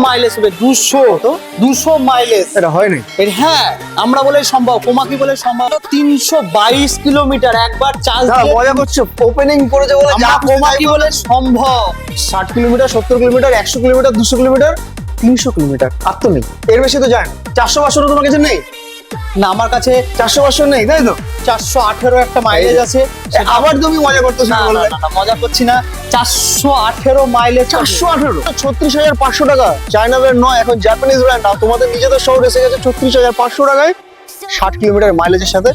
Mileage হবে 200 তো 200 mileage. এটা হয় নাই হ্যাঁ, আমরা বলে সম্ভব, কোমাকি বলে সম্ভব। 322 কিলোমিটার একবার চার্জ না দিয়ে মজা করছো, ওপেনিং করেছে বলে আমরা কোমাকি বলে সম্ভব। 60 kilometre 70 kilometre 100 kilometre 200 kilometre 300 kilometre আর তো নেই, এর বেশি তো যায় না। 400 তোমার কাছে নেই? না, আমার কাছে 400 নেই, তাই তো? 418 একটা মাইলেজ আছে। আবার তুমি মজা করতেছো না, বলবে। না, না, মজা করছি না। 418 মাইলেজ। 418 36,500 টাকা। চায়না ব্র্যান্ড নয়, এখন জাপানিজ ব্র্যান্ড। আর তোমাদের নিজেদের শহর এসে গেছে 36,500 টাকায় 60 কিলোমিটার মাইলেজের সাথে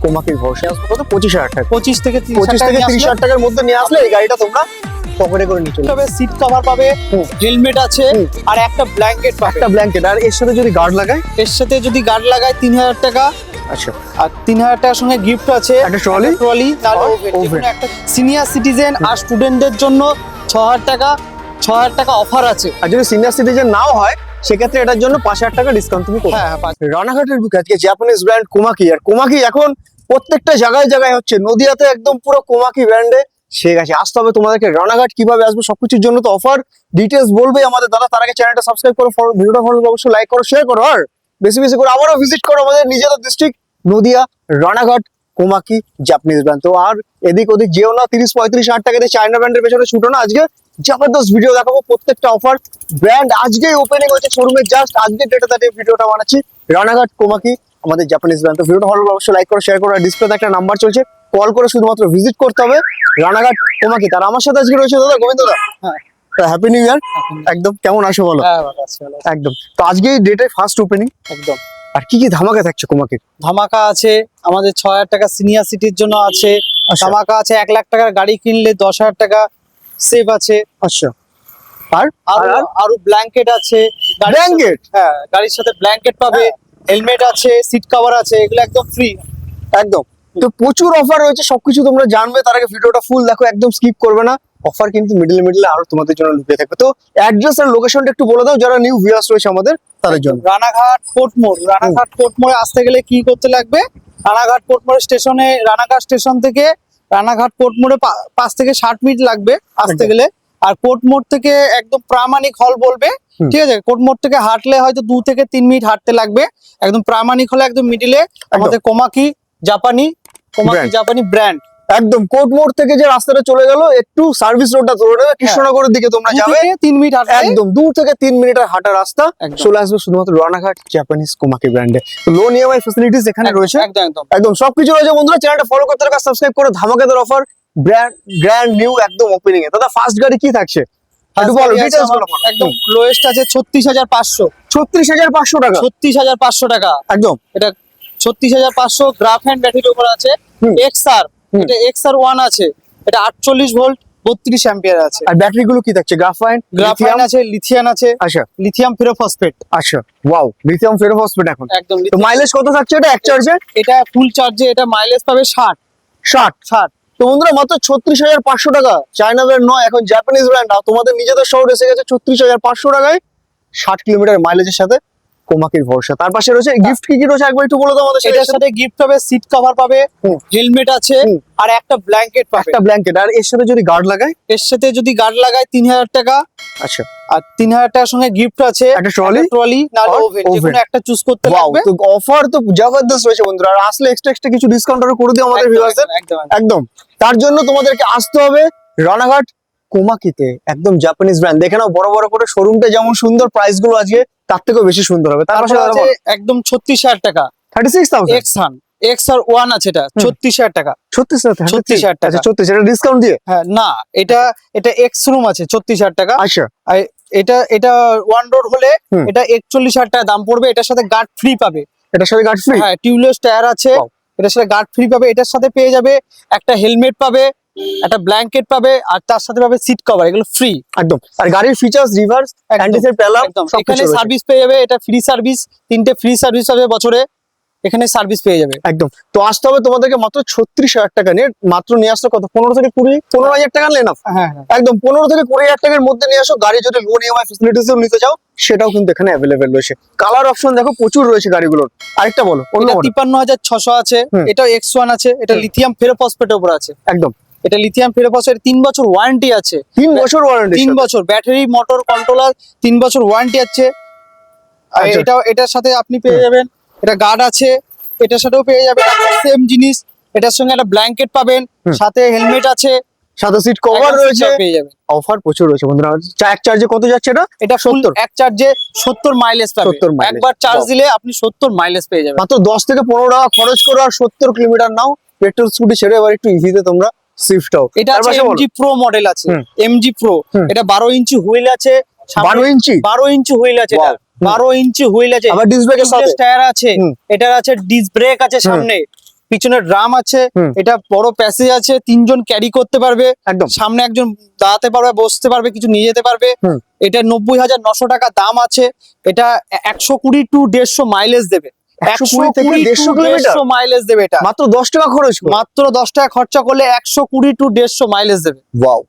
কোমাকির ভরসা আসবে কত? 25,000 টাকা। 25 থেকে 25 থেকে 30,000 টাকার মধ্যে নিয়ে আসলে এই গাড়িটা তোমরা পকেটে করে নিয়ে চলে যাবে। সিট কভার পাবে, হেলমেট আছে, আর একটা ব্ল্যাঙ্কেট পাবে। একটা ব্ল্যাঙ্কেট, আর এর সাথে যদি গার্ড লাগায়, এর সাথে যদি গার্ড লাগায় 3000 টাকা। আচ্ছা, আর 3000 টাকার সঙ্গে গিফট আছে, একটা ট্রলি, ট্রলি, তাহলে আর ওভেন। oven। একটা সিনিয়র সিটিজেন আর স্টুডেন্টদের জন্য 6000 টাকা অফার আছে। আর যদি সিনিয়র সিটিজেন নাও হয় সেক্ষেত্রে এটার জন্য 5,000 টাকা ডিসকাউন্ট তুমি করবে। হ্যাঁ, হ্যাঁ, রানাঘাটের বুকে আজকে জাপানিজ ব্র্যান্ড কোমাকি, আর কোমাকি এখন প্রত্যেকটা জায়গায় জায়গায় হচ্ছে। নদিয়াতে একদম পুরো কোমাকি ব্র্যান্ডে সে গেছে। আসতে হবে তোমাদেরকে। রানাঘাট কিভাবে আসবে সবকিছুর জন্য তো অফার ডিটেলস বলবে আমাদের দাদা। তার আগে চ্যানেলটা সাবস্ক্রাইব করো, ভিডিওটা ফলো অবশ্যই লাইক করো, শেয়ার করো, আর বেশি বেশি করে আবারও ভিজিট করো আমাদের নিজেদের district Nadia, Ranaghat, Komaki Japanese brand. তো আর এদিক ওদিক যেও না, 30-35,000 টাকা দিয়ে চায়না ব্র্যান্ডের পেছনে ছুটো না। আজকে জবরদস্ত ভিডিও দেখাবো, প্রত্যেকটা অফার ব্র্যান্ড আজকেই ওপেনিং হয়েছে শোরুমে, জাস্ট আজকে ডেটাতে ভিডিওটা বানাচ্ছি। রানাঘাট কোমাকি আমাদের জাপানিজ ব্র্যান্ড। তো ভিডিওটা ভালো লাগলে অবশ্যই লাইক করো, শেয়ার করো, আর ডিসপ্লেতে একটা নাম্বার চলছে, কল করে শুধুমাত্র ভিজিট করতে হবে রানাঘাট কোমাকি। তার আমার সাথে আজকে রয়েছে দাদা গোবিন্দ দা। হ্যাঁ। Happy new year. একদম, কেমন আছো বলো? হ্যাঁ, ভালো আছে, ভালো আছে। একদম। তো আজকে এই ডেটে ফার্স্ট ওপেনিং, একদম আর কি কি ধামাকা থাকছে কোমাকির? ধামাকা আছে আমাদের 6000 টাকা সিনিয়র সিটির জন্য আছে। আচ্ছা। ধামাকা আছে 1 লাখ টাকার গাড়ি কিনলে 10,000 টাকা সেভ আছে। আচ্ছা, আর আরো ব্ল্যাঙ্কেট আছে। Blanket? হ্যাঁ, গাড়ির সাথে ব্ল্যাঙ্কেট পাবে, হেলমেট আছে, সিট কভার আছে, এগুলো একদম ফ্রি। একদম। তো প্রচুর অফার রয়েছে, সবকিছু তোমরা জানবে। তার আগে ভিডিওটা ফুল দেখো, একদম স্কিপ করবে না। অফার কিন্তু মিডলে আরো তোমাদের জন্য লুকিয়ে থাকবে। তো অ্যাড্রেস আর লোকেশনটা একটু বলে দাও যারা নিউ ভিউয়ার্স রয়েছে আমাদের তাদের জন্য। রানাঘাট কোর্ট মোড়ে আসতে গেলে কি করতে লাগবে? রানাঘাট কোর্ট মোড় স্টেশনে, রানাঘাট স্টেশন থেকে রানাঘাট কোর্ট মোড়ে 5 থেকে 60 মিনিট লাগবে আসতে একদম। গেলে। আর কোর্ট মোড় থেকে একদম প্রামাণিক হল বলবে, ঠিক আছে? কোর্ট মোড় থেকে হাঁটলে হয়তো 2 থেকে 3 মিনিট হাঁটতে লাগবে। একদম প্রামাণিক হলে একদম মিডিলে আমাদের কোমাকি Brand। জাপানি ব্র্যান্ড। একদম কোর্ট মোড় থেকে যে রাস্তাটা চলে গেল, একটু সার্ভিস রোডটা ধরে নেবে, কৃষ্ণনগরের দিকে তোমরা 2 যাবে। থেকে 3 মিনিট হাঁটলে একদম 2 থেকে 3 মিনিটের হাঁটা রাস্তা একদম। চলে আসবে শুধুমাত্র রানাঘাট জাপানিজ কোমাকি ব্র্যান্ডে। তো লোন ইএমআই ফ্যাসিলিটিস এখানে রয়েছে। একদম একদম সবকিছু রয়েছে বন্ধুরা। চ্যানেলটা ফলো করতে থাকা, সাবস্ক্রাইব করে ধামাকাদার অফার গ্র্যান্ড নিউ একদম ওপেনিং এ। দাদা ফার্স্ট গাড়ি কি থাকছে একটু বলো, ডিটেইলস বলো। একদম লোয়েস্ট আছে 36,500 36,500 টাকা। 36,500 টাকা। একদম। এটা 36,500 গ্রাফ হ্যান্ড ব্যাটারির উপর আছে। এক্সআর, এটা এক্সআর 1 আছে, এটা 48 ভোল্ট 32 অ্যাম্পিয়ার আছে। আর ব্যাটারি গুলো কি থাকছে? গ্রাফাইন আছে, লিথিয়াম আছে, আচ্ছা লিথিয়াম ফেরোফসফেট। আচ্ছা, ওয়াও, লিথিয়াম ফেরোফসফেট এখন। একদম। তো মাইলেজ কত থাকছে এটা এক চার্জে? এটা ফুল চার্জে এটা মাইলেজ পাবে 60। তো বন্ধুরা মাত্র 36,500 টাকা। চায়না ব্র্যান্ড নয়, এখন জাপানিজ ব্র্যান্ড। আর তোমাদের নিজেদের শহর এসে গেছে 36,500 টাকায় 60 কিলোমিটার মাইলেজের সাথে কোমাকির ভরসা। তার পাশে রয়েছে গিফট, কি কি রয়েছে একবার একটু বলে দাও আমাদের। এটার সাথে গিফট পাবে, সিট কভার পাবে, হেলমেট আছে, আর একটা ব্ল্যাঙ্কেট পাবে। একটা ব্ল্যাঙ্কেট, আর এর সাথে যদি গার্ড লাগায়, এর সাথে যদি গার্ড লাগায় 3000 টাকা। আচ্ছা, আর 3000 টাকার সঙ্গে গিফট আছে একটা ট্রলি, না আর ওভেন, যে oven। কোনো একটা চুজ করতে ওয়াও, লাগবে। তো অফার তো জবরদস্ত রয়েছে বন্ধুরা। আর আসলে এক্সট্রা কিছু ডিসকাউন্ট আরো করে দিও আমাদের ভিউয়ারদের। একদম। একদম। তার জন্য তোমাদেরকে আসতে হবে রানাঘাট কোমাকিতে, একদম জাপানিজ ব্র্যান্ড। দেখে নাও বড় বড় করে শোরুমটা যেমন সুন্দর, প্রাইস গুলো আজকে তার থেকেও বেশি সুন্দর হবে। তার পাশে তারপর আছে একদম 36,000 টাকা 36,000 এক্সআর 1 আছে, এটা 36,000 টাকা। 36,000 টাকা। আচ্ছা 36 এটা ডিসকাউন্ট দিয়ে। হ্যাঁ, না, এটা এক্স রুম আছে 36,000 টাকা। আচ্ছা, আর এটা ওয়ান রোড হলে হুম। এটা 41,000 টাকা দাম পড়বে। এটার সাথে গার্ড ফ্রি পাবে। এটার সাথে গার্ড ফ্রি। হ্যাঁ, টিউবলেস টায়ার আছে, Wow। এটার সাথে গার্ড ফ্রি পাবে। এটার সাথে পেয়ে যাবে একটা হেলমেট পাবে, একটা ব্ল্যাঙ্কেট পাবে, আর তার সাথে পাবে সিট কভার, এগুলো ফ্রি। একদম। আর গাড়ির features reverse, anti safe alarm একদম। সবকিছু এখানে রয়েছে। সার্ভিস পেয়ে যাবে, এটা ফ্রি সার্ভিস, 3টে ফ্রি সার্ভিস হবে বছরে, এখানে সার্ভিস পেয়ে যাবে। একদম। তো আসতে হবে তোমাদেরকে মাত্র 36,000 টাকা নিয়ে। মাত্র নিয়ে আসলে কত? 15 থেকে 15,000 টাকা নেন। হ্যাঁ, একদম 15 থেকে 20,000 টাকার মধ্যে নিয়ে আসো। গাড়ি যদি লোন ইএমআই ফ্যাসিলিটিস নিতে চাও সেটাও কিন্তু এখানে অ্যাভেলেবেল রয়েছে। কালার অপশন দেখো প্রচুর রয়েছে গাড়িগুলোর। আরেকটা বলো, অন্য এটা model। 53,600 আছে, হুম। এটা X1 আছে, এটা লিথিয়াম ফেরোফসফেটের উপর আছে। একদম। এটা লিথিয়াম ফেরোফসফেট 3 বছর ওয়ারেন্টি আছে। 3 বছর ওয়ারেন্টি। 3 বছর ব্যাটারি, মোটর, কন্ট্রোলার 3 বছর ওয়ারেন্টি আছে। আর আচ্ছা। এটার সাথে আপনি পেয়ে যাবেন, এটা গার্ড আছে, এটার সাথেও পেয়ে যাবেন সেম জিনিস। এটার সঙ্গে একটা ব্ল্যাঙ্কেট পাবেন, সাথে হেলমেট আছে, সাথে সিট কভার একটা seat রয়েছে। পেয়ে যাবেন। অফার প্রচুর রয়েছে বন্ধুরা। এক চার্জে কত যাচ্ছে এটা? এটা ফুল 70 এক চার্জে 70 মাইলেজ পাবেন। 70 mileage। একবার চার্জ Wow। দিলে আপনি 70 মাইলেজ পেয়ে যাবেন। মাত্র 10 থেকে 15 টাকা খরচ করো আর 70 কিলোমিটার নাও। পেট্রোল স্কুটি ছেড়ে এবার একটু ইজিতে তোমরা সুইফট হও। এটা আছে এমজি প্রো মডেল আছে, হুম। MG pro. হুম। এটা 12 ইঞ্চি হুইল আছে, 12 ইঞ্চি 12 ইঞ্চি হুইল আছে। Wow। এটা 12 ইঞ্চি হুইল আছে, আবার ডিস্ক ব্রেকের সাথে টায়ার আছে, হুম। এটার আছে ডিস্ক ব্রেক আছে সামনে, পিছনে ড্রাম আছে। হুম। এটা বড় প্যাসেজ আছে, 3 জন ক্যারি করতে পারবে, একদম। সামনে একজন দাঁড়াতে পারবে, বসতে পারবে, কিছু নিয়ে যেতে পারবে। হুম। এটা 90,900 টাকা দাম আছে। এটা 120 টু 150 মাইলেজ দেবে। 120 থেকে 150 কিলোমিটার মাইলেজ দেবে এটা। মাত্র 10 টাকা খরচ করো। মাত্র 10 টাকা খরচা করলে 120 টু 150 মাইলেজ দেবে। ওয়াও।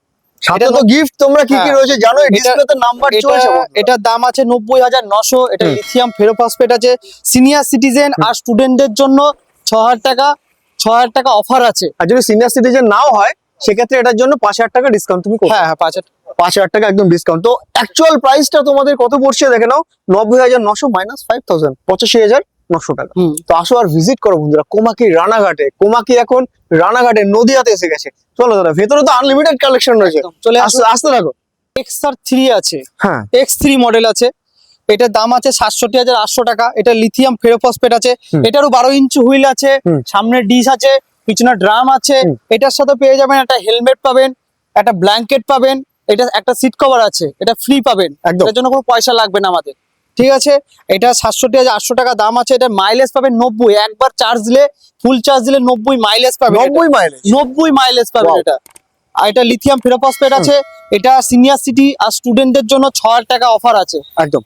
সাথে এটা তো গিফট তোমরা কি কি হ্যাঁ। রয়েছে জানো? এই এটা- ডিসপ্লেতে নাম্বার চলছে বন্ধুরা। এটার দাম আছে 90,900। এটা হুম। লিথিয়াম ফেরোফসফেট আছে। সিনিয়র সিটিজেন আর স্টুডেন্টদের জন্য 6,000 টাকা অফার আছে। আর যদি সিনিয়র সিটিজেন নাও হয় সেক্ষেত্রে এটার জন্য 5,000 টাকা ডিসকাউন্ট তুমি করো। হ্যাঁ হ্যাঁ 5,000। 5,000 টাকা একদম ডিসকাউন্ট। তো অ্যাকচুয়াল প্রাইসটা তোমাদের কত পড়ছে দেখে নাও। 90,900 মাইনাস 5,000, 85,900 টাকা। হুম। তো আসো আর ভিজিট করো বন্ধুরা কোমাকি রানাঘাটে। কোমাকি এখন রানাঘাটে নদিয়াতে এসে গেছে। চলো দাদা, ভেতরে তো আনলিমিটেড কালেকশন রয়েছে। একদম, চলে আসো। আসতে থাকো। XR3 আছে, হ্যাঁ। X3 মডেল আছে। এটার দাম আছে 67,800 টাকা। এটা লিথিয়াম ফেরোফসফেট আছে। হুম। এটারও 12 ইঞ্চি হুইল আছে, হুম। সামনে ডিশ আছে, পিছনে ড্রাম আছে। হুম। এটার সাথে পেয়ে যাবেন একটা হেলমেট পাবেন, একটা ব্ল্যাঙ্কেট পাবেন, এটা একটা সিট কভার আছে, এটা ফ্রি পাবেন। একদম। এটার জন্য কোনো পয়সা লাগবে না আমাদের, ঠিক আছে। এটা 67,800 টাকা দাম আছে। এটা মাইলেজ পাবেন 90। একবার চার্জ দিলে, ফুল চার্জ দিলে 90 মাইলেজ পাবেন। 90 মাইলেজ। 90 মাইলেজ পাবেন Wow। এটা। আর এটা লিথিয়াম ফেরোফসফেট আছে। এটা সিনিয়র সিটি আর স্টুডেন্টদের জন্য 6,000 টাকা অফার আছে। একদম।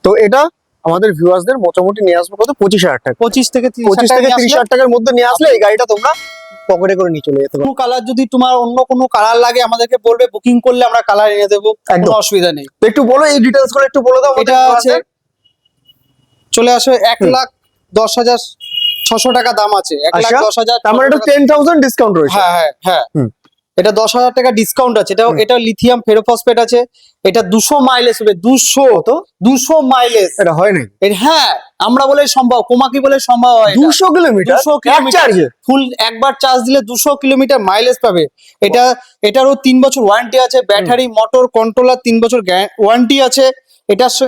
তো এটা আমাদের ভিউয়ার্সদের মোটামুটি নিয়ে আসবে কত? 25,000 টাকা। 25 থেকে 30 25 থেকে 30,000 টাকার মধ্যে নিয়ে আসলে এই গাড়িটা তোমরা পকেটে করে নিয়ে চলে যেতে পারো। কালার, যদি তোমার অন্য কোনো কালার লাগে আমাদেরকে বলবে, বুকিং করলে আমরা কালার এনে দেবো, একদম। কোনো অসুবিধা নেই। তো একটু বলো এই ডিটেলস গুলো একটু বলে দাও আমাদের এটা আছে, viewers-দের। চলে আসো 1,10,600 টাকা দাম আছে। আচ্ছা, 1,10,000। তার মানে এটা 10,000 ডিসকাউন্ট রয়েছে। হ্যাঁ হ্যাঁ হ্যাঁ। হুম। এটা 10,000 টাকা ডিসকাউন্ট আছে। এটা লিথিয়াম ফেরোফসফেট আছে। এটা 200 মাইলেজ হবে। 200 তো 200 মাইলেজ। এটা হয় নাই হ্যাঁ, আমরা বলে সম্ভব, কোমাকি বলে সম্ভব হয়। 200 কিলোমিটার 200 এক কিলোমিটার চার্জে। ফুল একবার চার্জ দিলে 200 কিলোমিটার মাইলেজ পাবে। এটারও 3 বছর ওয়ারেন্টি আছে। ব্যাটারি, মোটর, কন্ট্রোলার 3 বছর ওয়ারেন্টি আছে।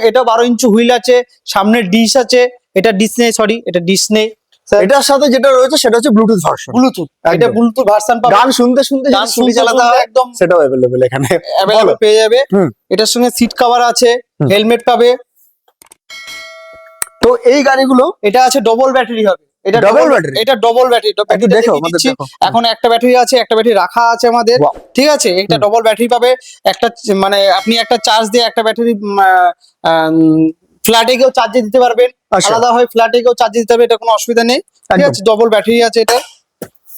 এটা 12 ইঞ্চি হুইল আছে, সামনে ডিশ আছে। এটা ডিশ নেই, সরি, এটা ডিশ নেই। এটার সাথে যেটা রয়েছে সেটা হচ্ছে ব্লুটুথ ভার্সন। ব্লুটুথ, এটা একদম। ব্লুটুথ ভার্সন পাবে। গান শুনতে শুনতে গান যদি স্কুটি শুনতে চালাতে শুনতে হয় একদম সেটাও अवेलेबल এখানে। অ্যাভেলেবল বলো। পেয়ে যাবে। হুম। এটার সঙ্গে সিট কভার আছে, হুম। হেলমেট পাবে। তো এই গাড়িগুলো এটা আছে ডবল ব্যাটারি হবে। এটা Double battery? এটা ডবল ব্যাটারি। একটু দেখো আমাদের দেখো। এখন একটা ব্যাটারি আছে, একটা ব্যাটারি রাখা আছে আমাদের, Wow। ঠিক আছে। এটা হুম। ডবল ব্যাটারি পাবে। একটা মানে আপনি একটা চার্জ দিয়ে একটা ব্যাটারি ফ্ল্যাটে গিয়েও চার্জে দিতে পারবেন, আচ্ছা। আলাদা হয় ফ্ল্যাটে গিয়েও চার্জে দিতে পারবে, এটা কোনো অসুবিধা নেই, ঠিক একদম। আছে। ডবল ব্যাটারি আছে এটা।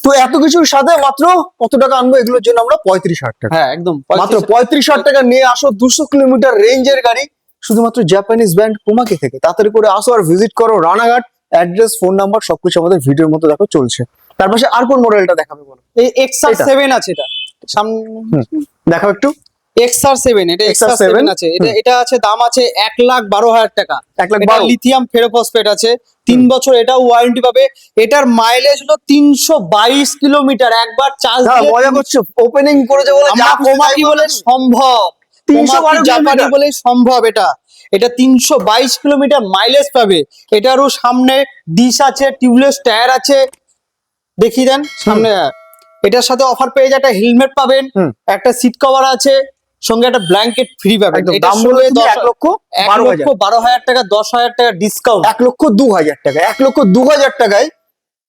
তো এত কিছুর সাথে মাত্র কত টাকা আনবো এগুলোর জন্য আমরা? 35,000 টাকা। হ্যাঁ একদম মাত্র 35,000 টাকা নিয়ে আসো 200 কিলোমিটার রেঞ্জের গাড়ি শুধুমাত্র জাপানিজ ব্র্যান্ড কোমাকি থেকে। তাড়াতাড়ি করে আসো আর ভিজিট করো রানাঘাট। অ্যাড্রেস, ফোন নাম্বার সবকিছু আমাদের ভিডিওর মতো দেখো চলছে। তার পাশে আর কোন মডেলটা দেখাবে বলো? এই XR7 আছে। এটা সামনে দেখাও একটু। XR7, এটা XR7 XR7 আছে। এটা আছে, দাম আছে 1,12,000 টাকা। 1,12,000 এটা লিথিয়াম ফেরোফসফেট আছে, 3 বছর এটাও ওয়ারেন্টি পাবে। এটার মাইলেজ হলো 322 কিলোমিটার। একবার চার্জ হ্যাঁ, দিলে মজা করছো, ওপেনিং করেছে বলে আমরা যা খুশি কোমাকি তাই বলে বলে। সম্ভব, 312 কোমাকি জাপানি কিলোমিটার। বলে সম্ভব। এটা 322 কিলোমিটার মাইলেজ পাবে। এটারও সামনে ডিশ আছে, টিউবলেস টায়ার আছে, দেখিয়ে দেন সামনে। এটার সাথে অফার পেয়ে যায়, একটা হেলমেট পাবেন, হুম। একটা সিট কভার আছে, সঙ্গে একটা ব্ল্যাঙ্কেট ফ্রি পাবেন। একদম। এটার দাম বলে সঙ্গে তুমি 1,12,000 1,12,000 টাকা, 10,000 টাকা ডিসকাউন্ট। 1,02,000 টাকা। 1,02,000 টাকায়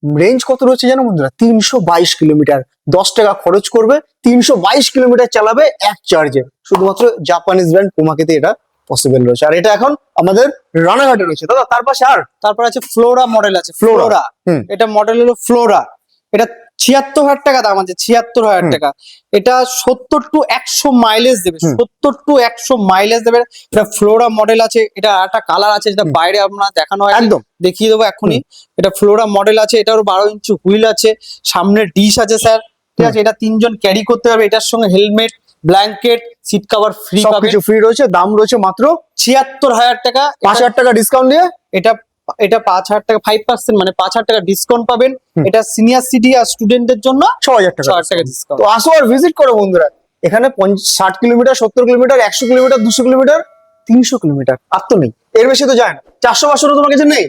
রেঞ্জ কত রয়েছে জানো বন্ধুরা? 322 কিলোমিটার। 10 টাকা খরচ করবে, 322 কিলোমিটার চালাবে এক চার্জে। শুধুমাত্র জাপানিজ ব্র্যান্ড কোমাকিতে এটা পসিবল রয়েছে। আর এটা এখন আমাদের রানাঘাটে রয়েছে দাদা। তার পাশে আর তারপর আছে ফ্লোরা মডেল আছে। Flora। ফ্লোরা, হুম। এটা মডেল হলো ফ্লোরা। এটা 76,000 টাকা দাম আছে, 76,000 হুম। টাকা। এটা 70 টু 100 মাইলেজ দেবে, হুম। 70 টু 100 মাইলেজ দেবে। এটা ফ্লোরা মডেল আছে। এটা একটা কালার আছে, যেটা বাইরে আপনার দেখানো হয়, একদম। দেখিয়ে দেবো এখনই। এটা ফ্লোরা মডেল আছে। এটারও 12 ইঞ্চি হুইল আছে, সামনে ডিশ আছে স্যার, ঠিক আছে, এটা 3 জন ক্যারি করতে পারবে। এটার সঙ্গে helmet, blanket, seat cover free পাবে। সবকিছু ফ্রি রয়েছে, দাম রয়েছে মাত্র ৭৬,০০০ টাকা। ৫,০০০ টাকা ডিসকাউন্ট দিয়ে এটা এটা 5,০০০ টাকা, 5% মানে 5,০০০ টাকা ডিসকাউন্ট পাবেন। হুম। এটা সিনিয়র সিটি আর স্টুডেন্টদের জন্য ৬,০০০ টাকা ৬,০০০ টাকা ডিসকাউন্ট। তো আসো আর ভিজিট করো বন্ধুরা। এখানে 60 kilometre, 70 kilometre, 100 kilometre, 200 kilometre, 300 kilometre, আর তো নেই, এর বেশি তো যায় না। 400-500 তোমার কাছে নেই?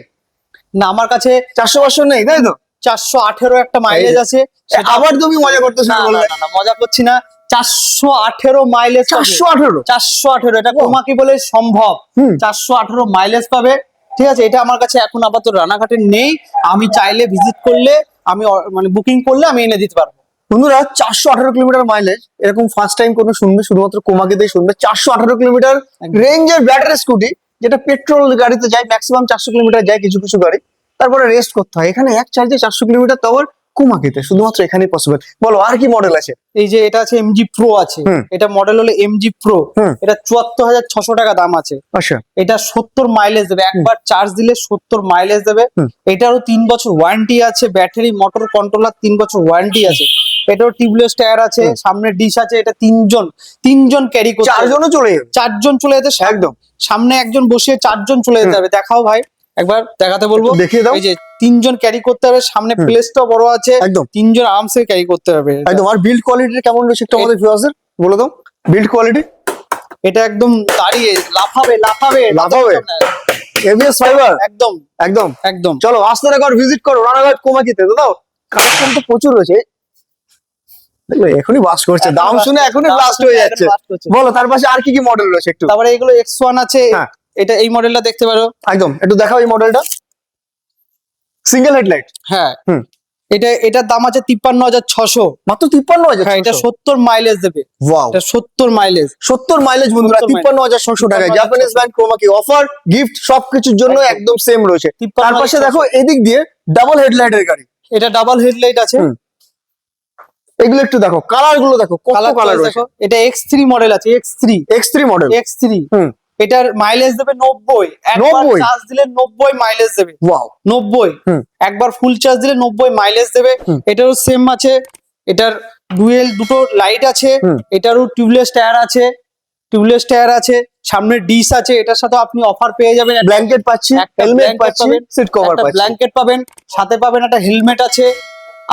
না, আমার কাছে 400-500 নেই, তাই তো? 418 একটা মাইলেজ আছে। সেটা আবার তুমি মজা করতেছো না, না, বললে। না, না, মজা করছি না। 418 মাইলেজ 418? 418, এটা কোমাকি বলে সম্ভব। হুম। 418 মাইলেজ পাবে। ঠিক আছে, এটা আমার কাছে এখন আপাতত রানাঘাটে নেই। আমি চাইলে ভিজিট করলে, আমি মানে বুকিং করলে আমি এনে দিতে পারবো। বন্ধুরা 418 কিলোমিটার মাইলেজ এরকম ফার্স্ট টাইম কোনো শুনবে, শুধুমাত্র কোমাকিতেই শুনবে। 418 কিলোমিটার একদম। রেঞ্জের ব্যাটারি স্কুটি, যেটা পেট্রোল গাড়িতে যায় ম্যাক্সিমাম 400 কিলোমিটার যায় কিছু কিছু গাড়ি, তারপরে রেস্ট করতে হয়। এখানে এক চার্জে 400 কিলোমিটার, তাও কোমাকিতে, শুধুমাত্র এখানেই পসিবল। বলো আর কি মডেল আছে? এই যে এটা আছে এমজি প্রো আছে। হুম। এটা মডেল হলো এমজি প্রো। হুম। এটা ৭৪,৬০০ টাকা দাম আছে। আচ্ছা, এটা 70 মাইলেজ দেবে, একবার চার্জ দিলে 70 মাইলেজ দেবে। হুম। এটারও 3 বছর ওয়ারেন্টি আছে, ব্যাটারি, মোটর কন্ট্রোলার 3 বছর ওয়ারেন্টি আছে। এটাও টিউবলেস টায়ার আছে, হুম। সামনে ডিশ আছে। এটা তিনজন ক্যারি করতে পারবে। 4 জনও চলে যাবে। 4 জন চলে যেতে একদম। সামনে একজন বসিয়ে 4 জন চলে যেতে হুম। হবে। দেখাও ভাই, একবার দেখাতে বলবো। একটু দেখিয়ে দাও। এই যে 3 জন ক্যারি করতে হবে, সামনে হুম। প্লেসটাও বড় আছে। একদম 3 জন আরামসে ক্যারি করতে পারবে। একদম। আর বিল্ড কোয়ালিটি কেমন রয়েছে একটু আমাদের ভিউয়ার্সদের বলে দাও। বিল্ড কোয়ালিটি এটা একদম দাঁড়িয়ে লাফাবে লাফাবে লাফাবে। এবিএস ফাইবার একদম একদম। একদম। চলো আসতে একবার ভিজিট করো রানাঘাট কোমাকিতে। দাও কালেকশন তো প্রচুর রয়েছে। দেখো এখনই বাস করছে, দাম শুনে এখনই ব্লাস্ট হয়ে যাচ্ছে। বলো তার পাশে আর কি কি মডেল রয়েছে একটু? তারপরে এগুলো X1 আছে। হ্যাঁ। এটা এই মডেলটা দেখতে পারো। একদম, একটু দেখাও এই মডেলটা। Single headlight. হ্যাঁ। হুম। এটার দাম আছে 53,600। মাত্র 53,000। হ্যাঁ, এটা 70 মাইলেজ দেবে। ওয়াও, এটা 70 মাইলেজ। 70 মাইলেজ বন্ধুরা, 70 53,600 টাকায়। 53,600 Japanese brand chroma key offer, gift সবকিছুর জন্য একদম। একদম সেম রয়েছে। 53,600 তার পাশে দেখো এদিক দিয়ে ডাবল হেডলাইটের গাড়ি। এটা ডাবল হেডলাইট আছে। হুম। এগুলো একটু দেখো, কালার গুলো দেখো, কত কালার রয়েছে। দেখো, এটা X3 মডেল আছে। X3 model. X3 হুম। এটার মাইলেজ দেবে 90। একবার 90? চার্জ দিলে 90 মাইলেজ দেবে। ওয়াও। 90। হুম। একবার ফুল চার্জ দিলে 90 মাইলেজ দেবে। হুম। এটারও সেম আছে। এটার দুটো লাইট আছে। হুম। এটারও টিউবলেস টায়ার আছে। সামনে ডিশ আছে। এটার সাথে আপনি অফার পেয়ে যাবেন। ব্ল্যাঙ্কেট পাচ্ছি, একটা হেলমেট blanket পাচ্ছি, পাবেন, সিট কভার একটা পাচ্ছি। ব্ল্যাঙ্কেট পাবেন, সাথে পাবেন একটা হেলমেট আছে,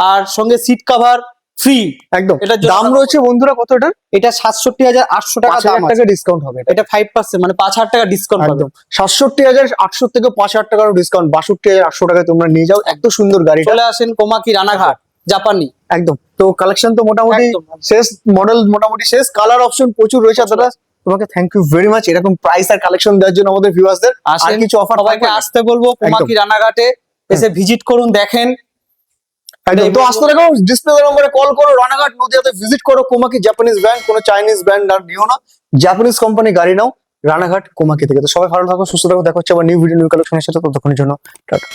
আর সঙ্গে সিট কভার ফ্রি। একদম। এটার জন্য দাম রয়েছে বন্ধুরা কত এটা? এটা 67,800 টাকা দাম 5,000 আছে। টাকা ডিসকাউন্ট হবে এটা। এটা 5% মানে 5,000 টাকা ডিসকাউন্ট পাবেন। একদম 67,800 থেকে 5,000 টাকার ডিসকাউন্ট, 62,800 টাকায় তোমরা নিয়ে যাও। এত সুন্দর গাড়িটা। চলে আসেন কোমাকি রানাঘাট জাপানি। একদম। তো কালেকশন তো মোটামুটি একদম। শেষ, মডেল মোটামুটি শেষ, কালার অপশন প্রচুর রয়েছে। দাদা তোমাকে থ্যাংক ইউ ভেরি মাচ এরকম প্রাইস আর কালেকশন দেওয়ার জন্য আমাদের ভিউয়ার্সদের। আর আসেন, কিছু অফার সবাইকে আসতে বলবো কোমাকি রানাঘাটে, এসে ভিজিট করুন, দেখেন। একদম। তো আসতে দেখো ডিসপ্লে নম্বরে কল করো, রানাঘাট নদিয়াতে ভিজিট করো। কোমাকি জাপানিজ ব্র্যান্ড, কোনো চাইনিজ ব্র্যান্ড আর নিও না, জাপানিজ কোম্পানি গাড়ি নাও রানাঘাট কোমাকি থেকে। তো সবাই ভালো থাকো, সুস্থ থাকো, দেখা হচ্ছে আবার নিউ ভিডিও নিউ কালেকশনের সাথে। ততক্ষণের জন্য টাটা।